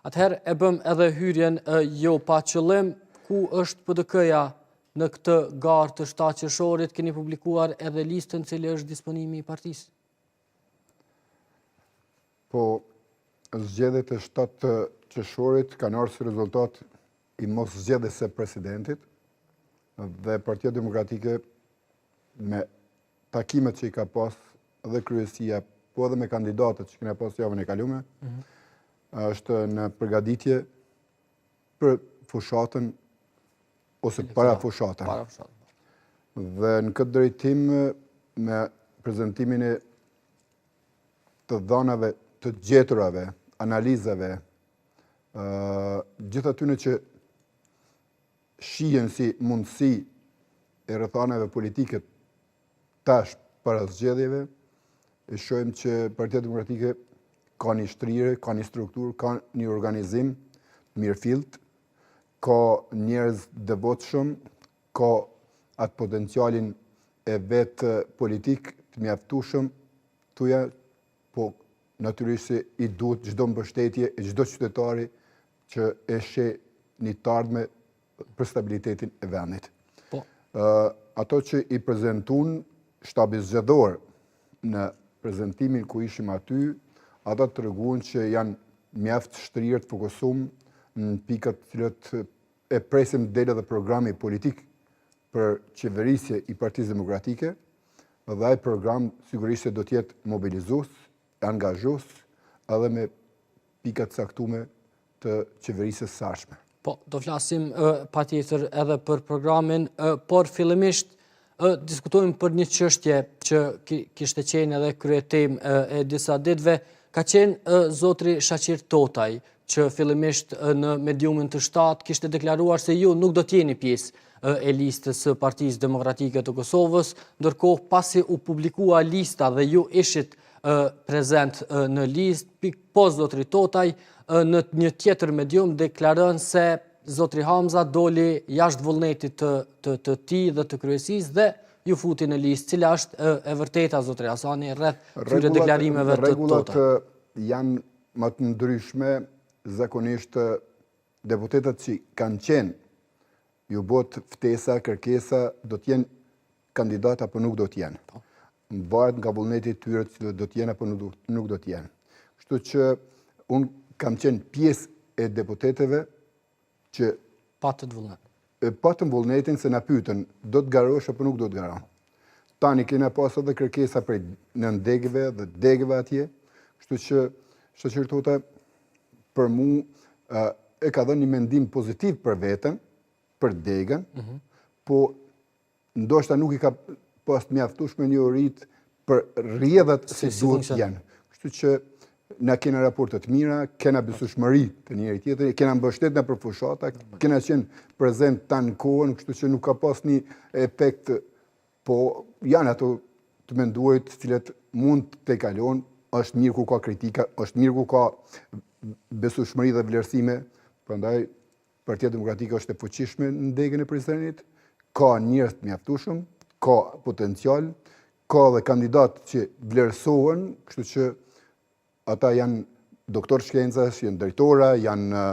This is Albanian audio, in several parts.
Atëherë e bëm edhe hyrjen jo pa qëllim, ku është PDK-ja në këtë garë të 7 qershorit, keni publikuar edhe listën cili është disponimi i partisë? Po, zgjedhjet e 7 qershorit kanë ardhur si rezultat i mos zgjedhjes së presidentit dhe Partia Demokratike me takimet që i ka pas dhe kryesia, po edhe me kandidatët që kena pas javën e kalume, është në përgatitje për fushatën ose para fushatën. Dhe në këtë drejtim me prezentimin e të dhanave të gjeturave, analizave, gjithë atyne që shihen si mundësi e rrethanave politike tash para zgjedhjeve, e shohim që Partia Demokratike ka një shtrire, ka një strukturë, ka një organizim mirëfillt, ka njerëz devotshëm, ka atë potencialin e vetë politik të mjaftueshëm tuja, po natyrisht se i duhet çdo mbështetje e çdo qytetari që e sheh një të ardhme për stabilitetin e vendit. Ato që i prezentun shtabi zgjedhor në prezentimin ku ishim aty, ata të treguan që janë mjaft shtrirë të fokusuar në pikat të cilët e presim dele dhe programi politik për qeverisje i Partisë Demokratike, dhe ai program sigurisht se do të jetë mobilizues, angazhues, edhe me pikat caktuar të qeverisë së sashme. Po, do flasim patjetër edhe për programin, por fillimisht diskutojmë për një çështje që kishte qenë edhe kryetemë e disa ditëve, ka qenë zotri Shaqir Totaj, që fillimisht në mediumin të 7 kishte deklaruar se ju nuk do t'jeni pjesë e listës së Partisë Demokratike të Kosovës, ndërkohë pasi u publikua lista dhe ju ishit prezent në listë, po zotri Totaj në një tjetër medium deklaron se zotri Hamza doli jashtë vullnetit të tij dhe të kryesisë dhe ju futi në listë, cila është e vërteta zotri Hasani rreth këtyre deklarimeve të Totaj. Rregullat janë më të ndryshme, zakonisht deputetët që kanë qenë ju bot ftesa, kërkesa, do t'jenë kandidat apo nuk do t'jenë. Bëhet nga vullneti i tyre që do t'jenë apo nuk do t'jenë. Kështu që unë kam qenë pjesë e deputetëve që patën vullnetin se na pyetën, do të garosh apo nuk do të garosh. Tani kena pas edhe kërkesa prej nëndegëve dhe degëve atje, kështu që Shaqir Totaj për mu e ka dhënë një mendim pozitiv për veten, për degën, po ndoshta nuk i ka pas mjaftueshme një orit për rrjedhat si duhet janë. Kështu që na kena raporte të mira, kena besueshmëri të njëri tjetrit, kena mbështet në për fushata, kena qenë prezent tanë kohën, kështu që nuk ka pas një efekt, po janë ato të menduarit të cilat mund të kalon, është mirë ku ka kritika, është mirë ku ka besueshmëri dhe vlerësime, prandaj Partia Demokratike është e fuqishme në degën e presidentit, ka njerëz të mjaftueshëm, ka potencial, ka dhe kandidat që vlerësohen, kështu që ata janë doktor shkencash, janë drejtora, janë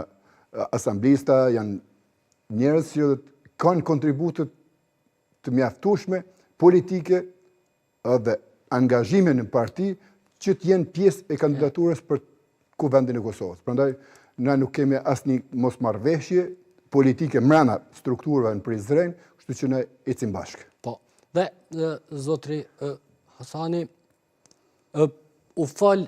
asamblista, janë njerëz që kanë kontributet të mjaftueshme politike dhe angazhime në parti që të jenë pjesë e kandidaturës për Kuvendin e Kosovës. Prandaj na nuk kemi asnjë mosmarrveshje politike brenda strukturave në Prizren, kështu që ne ecim bashkë. Po. Dhe zotri Hasani u fal